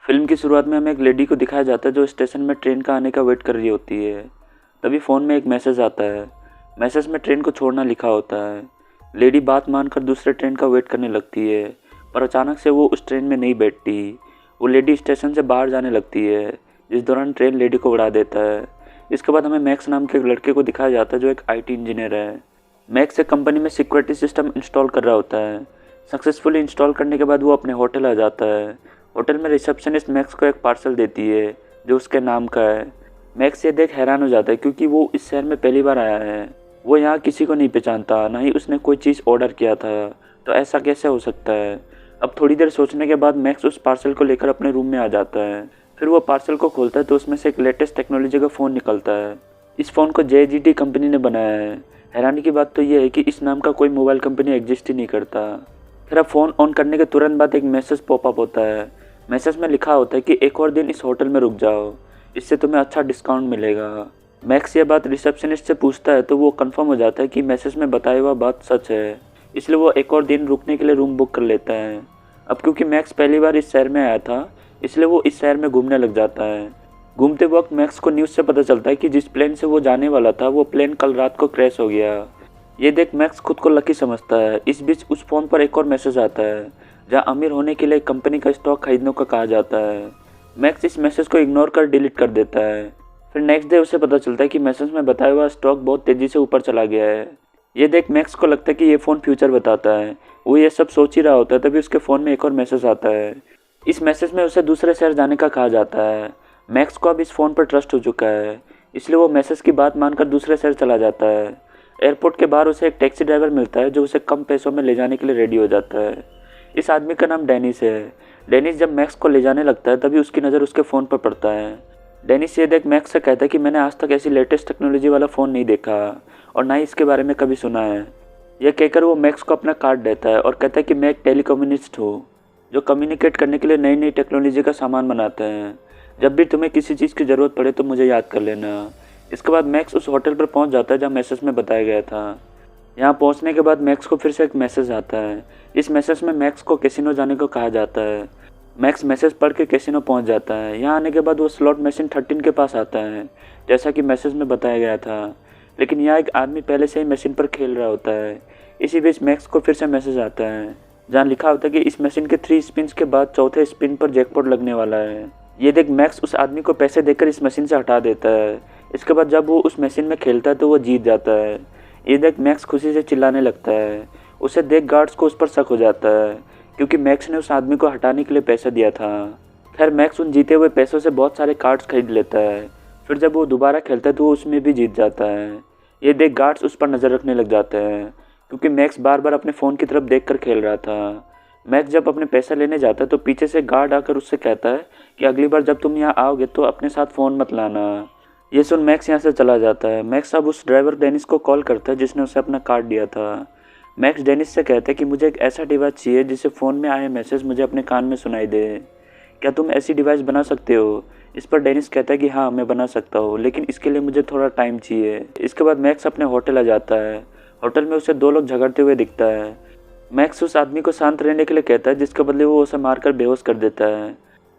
Film की शुरुआत में हमें एक लेडी को दिखाया जाता है जो स्टेशन में ट्रेन का आने का वेट कर रही होती है। तभी फ़ोन में एक मैसेज आता है। मैसेज में ट्रेन को छोड़ना लिखा होता है। लेडी बात मानकर दूसरे ट्रेन का वेट करने लगती है, पर अचानक से वो उस ट्रेन में नहीं बैठती। वो लेडी स्टेशन से बाहर जाने लगती है, जिस दौरान ट्रेन लेडी को उड़ा देता है। इसके बाद हमें मैक्स नाम के एक लड़के को दिखाया जाता है जो एक IT इंजीनियर है। मैक्स एक कंपनी में सिक्योरिटी सिस्टम इंस्टॉल कर रहा होता है। सक्सेसफुली इंस्टॉल करने के बाद वो अपने होटल आ जाता है। होटल में रिसेप्शनिस्ट मैक्स को एक पार्सल देती है जो उसके नाम का है। मैक्स ये देख हैरान हो जाता है क्योंकि वो इस शहर में पहली बार आया है। वो यहाँ किसी को नहीं पहचानता, ना ही उसने कोई चीज़ ऑर्डर किया था, तो ऐसा कैसे हो सकता है। अब थोड़ी देर सोचने के बाद मैक्स उस पार्सल को लेकर अपने रूम में आ जाता है। फिर वो पार्सल को खोलता है तो उसमें से एक लेटेस्ट टेक्नोलॉजी का फ़ोन निकलता है। इस फ़ोन को JGT कंपनी ने बनाया है। हैरानी की बात तो ये है कि इस नाम का कोई मोबाइल कंपनी एग्जिस्ट ही नहीं करता। फिर अब फ़ोन ऑन करने के तुरंत बाद एक मैसेज पॉपअप होता है। मैसेज में लिखा होता है कि एक और दिन इस होटल में रुक जाओ, इससे तुम्हें अच्छा डिस्काउंट मिलेगा। मैक्स ये बात रिसेप्शनिस्ट से पूछता है तो वो कंफर्म हो जाता है कि मैसेज में बताया हुआ बात सच है, इसलिए वो एक और दिन रुकने के लिए रूम बुक कर लेता है। अब क्योंकि मैक्स पहली बार इस शहर में आया था, इसलिए वो इस शहर में घूमने लग जाता है। घूमते वक्त मैक्स को न्यूज़ से पता चलता है कि जिस प्लेन से वो जाने वाला था वो प्लेन कल रात को क्रैश हो गया। ये देख मैक्स खुद को लकी समझता है। इस बीच उस फ़ोन पर एक और मैसेज आता है जहाँ अमीर होने के लिए कंपनी का स्टॉक खरीदने को कहा जाता है। मैक्स इस मैसेज को इग्नोर कर डिलीट कर देता है। फिर नेक्स्ट डे उसे पता चलता है कि मैसेज में बताया हुआ स्टॉक बहुत तेज़ी से ऊपर चला गया है। ये देख मैक्स को लगता है कि ये फ़ोन फ्यूचर बताता है। वो ये सब सोच ही रहा होता है तभी उसके फ़ोन में एक और मैसेज आता है। इस मैसेज में उसे दूसरे शहर जाने का कहा जाता है। मैक्स को अब इस फ़ोन पर ट्रस्ट हो चुका है, इसलिए वो मैसेज की बात मानकर दूसरे शहर चला जाता है। एयरपोर्ट के बाहर उसे एक टैक्सी ड्राइवर मिलता है जो उसे कम पैसों में ले जाने के लिए रेडी हो जाता है। इस आदमी का नाम डेनिस है। डेनिस जब मैक्स को ले जाने लगता है तभी उसकी नज़र उसके फ़ोन पर पड़ता है। डेनिस ये देख मैक्स से कहता है कि मैंने आज तक ऐसी लेटेस्ट टेक्नोलॉजी वाला फ़ोन नहीं देखा और ना ही इसके बारे में कभी सुना है। यह कहकर वो मैक्स को अपना कार्ड देता है और कहता है कि मैं एक टेलीकम्युनिस्ट हूँ जो कम्युनिकेट करने के लिए नई नई टेक्नोलॉजी का सामान बनाते हैं। जब भी तुम्हें किसी चीज़ की ज़रूरत पड़े तो मुझे याद कर लेना। इसके बाद मैक्स उस होटल पर पहुंच जाता है जहां मैसेज में बताया गया था। यहां पहुंचने के बाद मैक्स को फिर से एक मैसेज आता है। इस मैसेज में मैक्स को कैसीनो जाने को कहा जाता है। मैक्स मैसेज पढ़ के कैसीनो पहुंच जाता है। यहाँ आने के बाद वो स्लॉट मशीन 13 के पास आता है जैसा कि मैसेज में बताया गया था, लेकिन यहाँ एक आदमी पहले से ही मशीन पर खेल रहा होता है। इसी बीच मैक्स को फिर से मैसेज आता है जहाँ लिखा होता है कि इस मशीन के 3 स्पिन्स के बाद चौथे स्पिन पर जैकपॉट लगने वाला है। ये देख मैक्स उस आदमी को पैसे देकर इस मशीन से हटा देता है। इसके बाद जब वो उस मशीन में खेलता है तो वो जीत जाता है। ये देख मैक्स खुशी से चिल्लाने लगता है। उसे देख गार्ड्स को उस पर शक हो जाता है क्योंकि मैक्स ने उस आदमी को हटाने के लिए पैसा दिया था। खैर मैक्स उन जीते हुए पैसों से बहुत सारे कार्ड्स खरीद लेता है। फिर जब वो दोबारा खेलता है तो वो उसमें भी जीत जाता है। ये देख गार्ड्स उस पर नज़र रखने लग जाते हैं क्योंकि मैक्स बार बार अपने फ़ोन की तरफ देखकर खेल रहा था। मैक्स जब अपने पैसा लेने जाता है तो पीछे से गार्ड आकर उससे कहता है कि अगली बार जब तुम यहाँ आओगे तो अपने साथ फ़ोन मत लाना। ये सुन मैक्स यहाँ से चला जाता है। मैक्स अब उस ड्राइवर डेनिस को कॉल करता है जिसने उसे अपना कार्ड दिया था। मैक्स डेनिस से कहता है कि मुझे एक ऐसा डिवाइस चाहिए जिससे फ़ोन में आए मैसेज मुझे अपने कान में सुनाई दे। क्या तुम ऐसी डिवाइस बना सकते हो? इस पर डेनिस कहता है कि हाँ मैं बना सकता हूँ, लेकिन इसके लिए मुझे थोड़ा टाइम चाहिए। इसके बाद मैक्स अपने होटल आ जाता है। होटल में उसे 2 लोग झगड़ते हुए दिखता है। मैक्स उस आदमी को शांत रहने के लिए कहता है जिसके बदले वो उसे मारकर बेहोश कर देता है।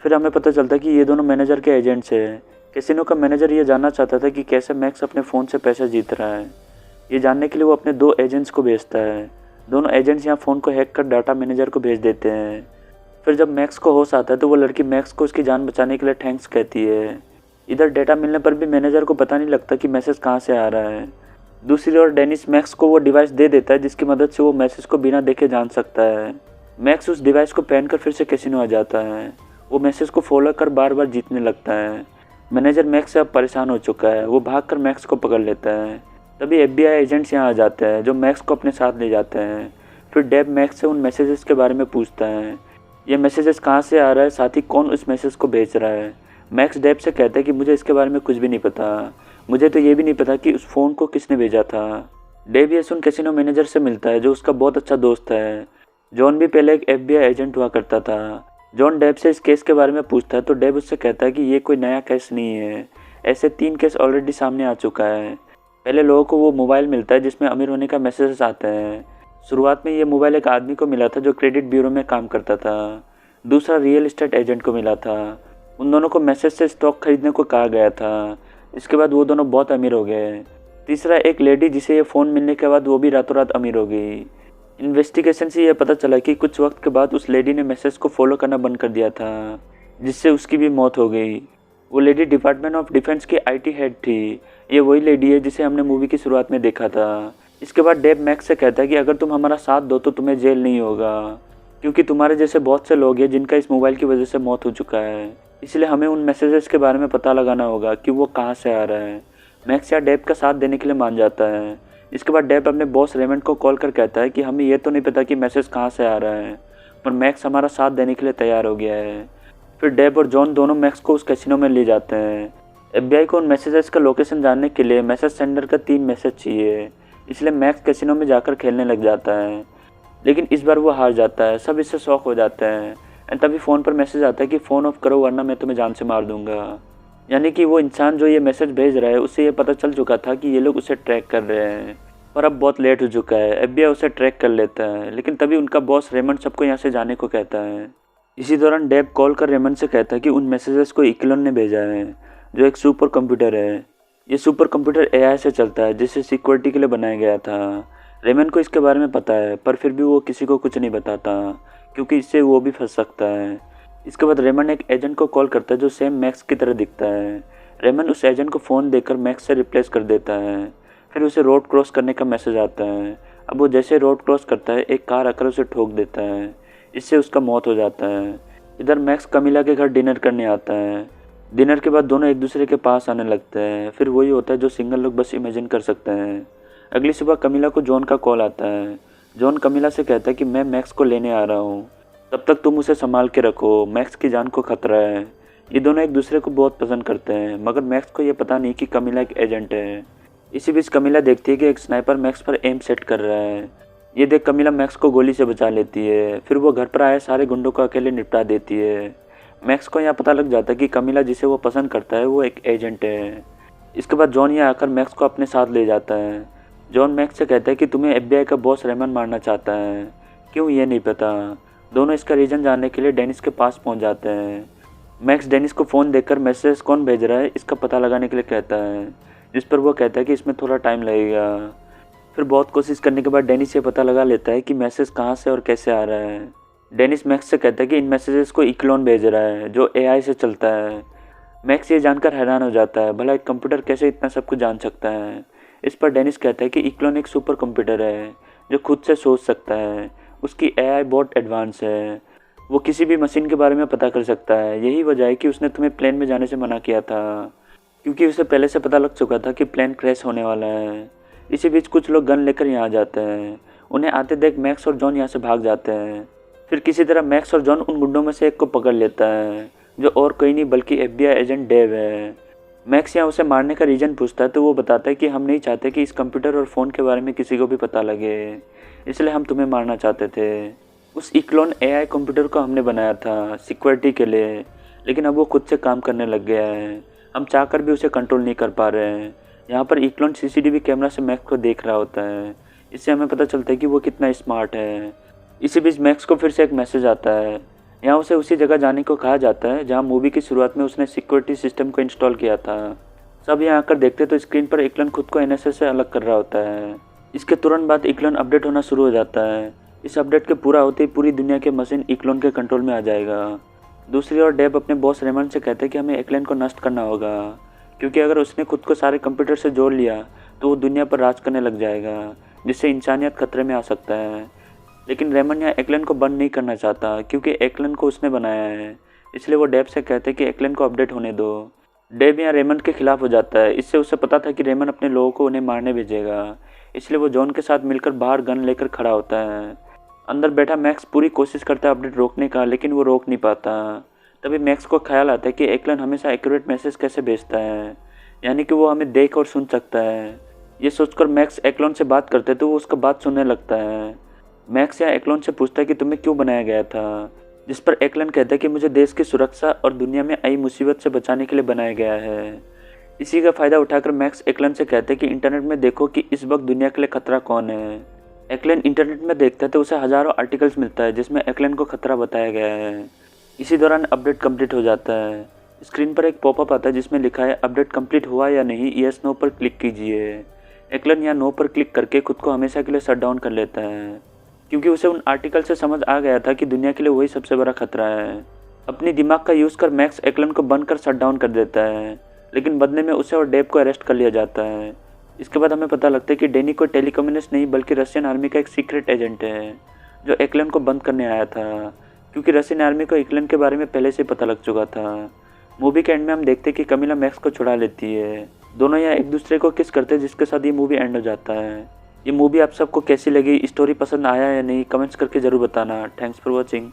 फिर हमें पता चलता है कि ये दोनों मैनेजर के एजेंट्स हैं। कैसीनो का मैनेजर ये जानना चाहता था कि कैसे मैक्स अपने फ़ोन से पैसा जीत रहा है। ये जानने के लिए वो अपने 2 एजेंट्स को भेजता है। दोनों एजेंट्स यहाँ फ़ोन को हैक कर डाटा मैनेजर को भेज देते हैं। फिर जब मैक्स को होश आता है तो वो लड़की मैक्स को उसकी जान बचाने के लिए थैंक्स कहती है। इधर डेटा मिलने पर भी मैनेजर को पता नहीं लगता कि मैसेज कहाँ से आ रहा है। दूसरी ओर डेनिस मैक्स को वो डिवाइस दे देता है जिसकी मदद से वो मैसेज को बिना देखे जान सकता है। मैक्स उस डिवाइस को पहनकर फिर से कैसीनो आ जाता है। वो मैसेज को फॉलो कर बार बार जीतने लगता है। मैनेजर मैक्स से अब परेशान हो चुका है। वो भागकर मैक्स को पकड़ लेता है। तभी FBI एजेंट्स यहाँ आ जाते हैं जो मैक्स को अपने साथ ले जाते हैं। फिर डेब मैक्स से उन मैसेजेस के बारे में पूछता है। ये मैसेजेस कहाँ से आ रहा है, साथ ही कौन उस मैसेज को भेज रहा है। मैक्स डेब से कहता है कि मुझे इसके बारे में कुछ भी नहीं पता। मुझे तो ये भी नहीं पता कि उस फ़ोन को किसने भेजा था। डेब ये सुन कैसीनो मैनेजर से मिलता है जो उसका बहुत अच्छा दोस्त है। जॉन भी पहले एक FBI एजेंट हुआ करता था। जॉन डेब से इस केस के बारे में पूछता है तो डेब उससे कहता है कि ये कोई नया केस नहीं है, ऐसे 3 केस ऑलरेडी सामने आ चुका है। पहले लोगों को वो मोबाइल मिलता है जिसमें अमीर होने का मैसेज आते हैं। शुरुआत में ये मोबाइल एक आदमी को मिला था जो क्रेडिट ब्यूरो में काम करता था। दूसरा रियल एस्टेट एजेंट को मिला था। उन दोनों को मैसेज से स्टॉक खरीदने को कहा गया था। इसके बाद वो दोनों बहुत अमीर हो गए। तीसरा एक लेडी जिसे ये फ़ोन मिलने के बाद वो भी रातों रात अमीर हो गई। इन्वेस्टिगेशन से यह पता चला कि कुछ वक्त के बाद उस लेडी ने मैसेज को फॉलो करना बंद कर दिया था, जिससे उसकी भी मौत हो गई। वो लेडी डिपार्टमेंट ऑफ डिफेंस की आईटी हेड थी। ये वही लेडी है जिसे हमने मूवी की शुरुआत में देखा था। इसके बाद डेव मैक्स से कहता है कि अगर तुम हमारा साथ दो तो तुम्हें जेल नहीं होगा, क्योंकि तुम्हारे जैसे बहुत से लोग हैं जिनका इस मोबाइल की वजह से मौत हो चुका है। इसलिए हमें उन मैसेजेस के बारे में पता लगाना होगा कि वो कहाँ से आ रहा है। मैक्स या डेव का साथ देने के लिए मान जाता है। इसके बाद डेव अपने बॉस रेमंड को कॉल कर कहता है कि हमें यह तो नहीं पता कि मैसेज कहाँ से आ रहा है, पर मैक्स हमारा साथ देने के लिए तैयार हो गया है। फिर डेव और जॉन दोनों मैक्स को उस कैसीनो में ले जाते हैं। एफबीआई को उन मैसेजेस का लोकेशन जानने के लिए मैसेज सेंडर का 3 मैसेज चाहिए, इसलिए मैक्स कैसीनो में जाकर खेलने लग जाता है। लेकिन इस बार वो हार जाता है। सब इससे शॉक हो जाते हैं। एंड तभी फ़ोन पर मैसेज आता है कि फ़ोन ऑफ करो वरना मैं तुम्हें जान से मार दूंगा। यानी कि वो इंसान जो ये मैसेज भेज रहा है उससे ये पता चल चुका था कि ये लोग उसे ट्रैक कर रहे हैं, पर अब बहुत लेट हो चुका है। एफबीआई उसे ट्रैक कर लेता है, लेकिन तभी उनका बॉस रेमंड सबको यहाँ से जाने को कहता है। इसी दौरान डेव कॉल कर रेमंड से कहता है कि उन मैसेजेस को इक्लोन ने भेजा है, जो एक सुपर कंप्यूटर है। ये सुपर कंप्यूटर एआई से चलता है, जिसे सिक्योरिटी के लिए बनाया गया था। रेमंड को इसके बारे में पता है, पर फिर भी वो किसी को कुछ नहीं बताता, क्योंकि इससे वो भी फंस सकता है। इसके बाद रेमंड एक एजेंट को कॉल करता है जो सेम मैक्स की तरह दिखता है। रेमंड उस एजेंट को फ़ोन देकर मैक्स से रिप्लेस कर देता है। फिर उसे रोड क्रॉस करने का मैसेज आता है। अब वो जैसे रोड क्रॉस करता है, एक कार आकर उसे ठोक देता है। इससे उसका मौत हो जाता है। इधर मैक्स कमिला के घर डिनर करने आता है। डिनर के बाद दोनों एक दूसरे के पास आने लगते हैं। फिर वही होता है जो सिंगल लोग बस इमेजिन कर सकते हैं। अगली सुबह कमिला को जॉन का कॉल आता है। जॉन कमिला से कहता है कि मैं मैक्स को लेने आ रहा हूँ, तब तक तुम उसे संभाल के रखो, मैक्स की जान को खतरा है। ये दोनों एक दूसरे को बहुत पसंद करते हैं, मगर मैक्स को ये पता नहीं कि कमिला एक एजेंट है। इसी बीच कमिला देखती है कि एक स्नाइपर मैक्स पर एम सेट कर रहा है। ये देख कमिला मैक्स को गोली से बचा लेती है। फिर वो घर पर आए सारे गुंडों को अकेले निपटा देती है। मैक्स को यहाँ पता लग जाता है कि कमिला जिसे वो पसंद करता है वो एक एजेंट है। इसके बाद जॉन यहाँ आकर मैक्स को अपने साथ ले जाता है। जॉन मैक्स से कहता है कि तुम्हें एफबीआई का बॉस रेमंड मारना चाहता है, क्यों ये नहीं पता। दोनों इसका रीज़न जानने के लिए डेनिस के पास पहुंच जाते हैं। मैक्स डेनिस को फ़ोन देकर मैसेज कौन भेज रहा है इसका पता लगाने के लिए कहता है, जिस पर वो कहता है कि इसमें थोड़ा टाइम लगेगा। फिर बहुत कोशिश करने के बाद डेनिस ये पता लगा लेता है कि मैसेज कहाँ से और कैसे आ रहा है। डेनिस मैक्स से कहता है कि इन मैसेजेस को इक्लोन भेज रहा है, जो एआई से चलता है। मैक्स ये जानकर हैरान हो जाता है, भला एक कंप्यूटर कैसे इतना सब कुछ जान सकता है। इस पर डेनिस कहता है कि इक्लोन एक सुपर कंप्यूटर है जो खुद से सोच सकता है। उसकी एआई बहुत एडवांस है, वो किसी भी मशीन के बारे में पता कर सकता है। यही वजह है कि उसने तुम्हें प्लेन में जाने से मना किया था, क्योंकि उसे पहले से पता लग चुका था कि प्लेन क्रैश होने वाला है। इसी बीच कुछ लोग गन लेकर यहाँ आ जाते हैं। उन्हें आते देख मैक्स और जॉन यहाँ से भाग जाते हैं। फिर किसी तरह मैक्स और जॉन उन गुंडों में से एक को पकड़ लेता है, जो और कोई नहीं बल्कि एफबीआई एजेंट डेव है। मैक्स यहाँ उसे मारने का रीज़न पूछता है तो वो बताता है कि हम नहीं चाहते कि इस कंप्यूटर और फ़ोन के बारे में किसी को भी पता लगे, इसलिए हम तुम्हें मारना चाहते थे। उस इक्लोन एआई कंप्यूटर को हमने बनाया था सिक्योरिटी के लिए, लेकिन अब वो खुद से काम करने लग गया है। हम चाहकर भी उसे कंट्रोल नहीं कर पा रहे हैं। यहाँ पर इक्लोन सीसीटीवी कैमरा से मैक्स को देख रहा होता है। इससे हमें पता चलता है कि वो कितना स्मार्ट है। इसी बीच मैक्स को फिर से एक मैसेज आता है। यहाँ उसे उसी जगह जाने को कहा जाता है जहाँ मूवी की शुरुआत में उसने सिक्योरिटी सिस्टम को इंस्टॉल किया था। सब यहाँ आकर देखते तो स्क्रीन पर इक्लोन खुद को एनएसए से अलग कर रहा होता है। इसके तुरंत बाद इक्लोन अपडेट होना शुरू हो जाता है। इस अपडेट के पूरा होते ही पूरी दुनिया के मशीन इक्लोन के कंट्रोल में आ जाएगा। दूसरी ओर डेव अपने बॉस रेमंड से कहते हैं कि हमें इक्लोन को नष्ट करना होगा, क्योंकि अगर उसने खुद को सारे कंप्यूटर से जोड़ लिया तो वो दुनिया पर राज करने लग जाएगा, जिससे इंसानियत खतरे में आ सकता है। लेकिन रेमंड यहाँ एक्लन को बंद नहीं करना चाहता, क्योंकि एक्लन को उसने बनाया है। इसलिए वो डेव से कहते हैं कि एक्लन को अपडेट होने दो। डेव यहाँ रेमंड के खिलाफ हो जाता है। इससे उसे पता था कि रेमंड अपने लोगों को उन्हें मारने भेजेगा, इसलिए वो जॉन के साथ मिलकर बाहर गन लेकर खड़ा होता है। अंदर बैठा मैक्स पूरी कोशिश करता है अपडेट रोकने का, लेकिन वो रोक नहीं पाता। तभी मैक्स को ख्याल आता है कि एक्लन हमेशा एक्यूरेट मैसेज कैसे भेजता है, यानी कि वो हमें देख और सुन सकता है। ये सोचकर मैक्स एक्लन से बात करते तो वो उसका बात सुनने लगता है। मैक्स यहाँ एक्लन से पूछता है कि तुम्हें क्यों बनाया गया था, जिस पर एक्लन कहता है कि मुझे देश की सुरक्षा और दुनिया में आई मुसीबत से बचाने के लिए बनाया गया है। इसी का फ़ायदा उठाकर मैक्स एक्लन से कहते हैं कि इंटरनेट में देखो कि इस वक्त दुनिया के लिए खतरा कौन है। एक्लन इंटरनेट में देखता है तो उसे हज़ारों आर्टिकल्स मिलता है जिसमें एक्लन को खतरा बताया गया है। इसी दौरान अपडेट कंप्लीट हो जाता है। स्क्रीन पर एक पॉपअप आता है जिसमें लिखा है अपडेट कंप्लीट हुआ या नहीं, यस नो पर क्लिक कीजिए। एक्लन यहाँ नो पर क्लिक करके खुद को हमेशा के लिए शट डाउन कर लेता है, क्योंकि उसे उन आर्टिकल से समझ आ गया था कि दुनिया के लिए वही सबसे बड़ा खतरा है। अपनी दिमाग का यूज़ कर मैक्स एक्लन को बंद कर शट डाउन कर देता है, लेकिन बदले में उसे और डेव को अरेस्ट कर लिया जाता है। इसके बाद हमें पता लगता है कि डैनी कोई टेलीकम्युनिस्ट नहीं बल्कि रशियन आर्मी का एक सीक्रेट एजेंट है जो एक्लन को बंद करने आया था, क्योंकि रशियन आर्मी को एक्लन के बारे में पहले से पता लग चुका था। मूवी के एंड में हम देखते हैं कि कमिला मैक्स को छुड़ा लेती है। दोनों यहाँ एक दूसरे को किस करते हैं, जिसके साथ ये मूवी एंड हो जाता है। ये मूवी आप सबको कैसी लगी, स्टोरी पसंद आया या नहीं, कमेंट्स करके ज़रूर बताना। Thanks for watching.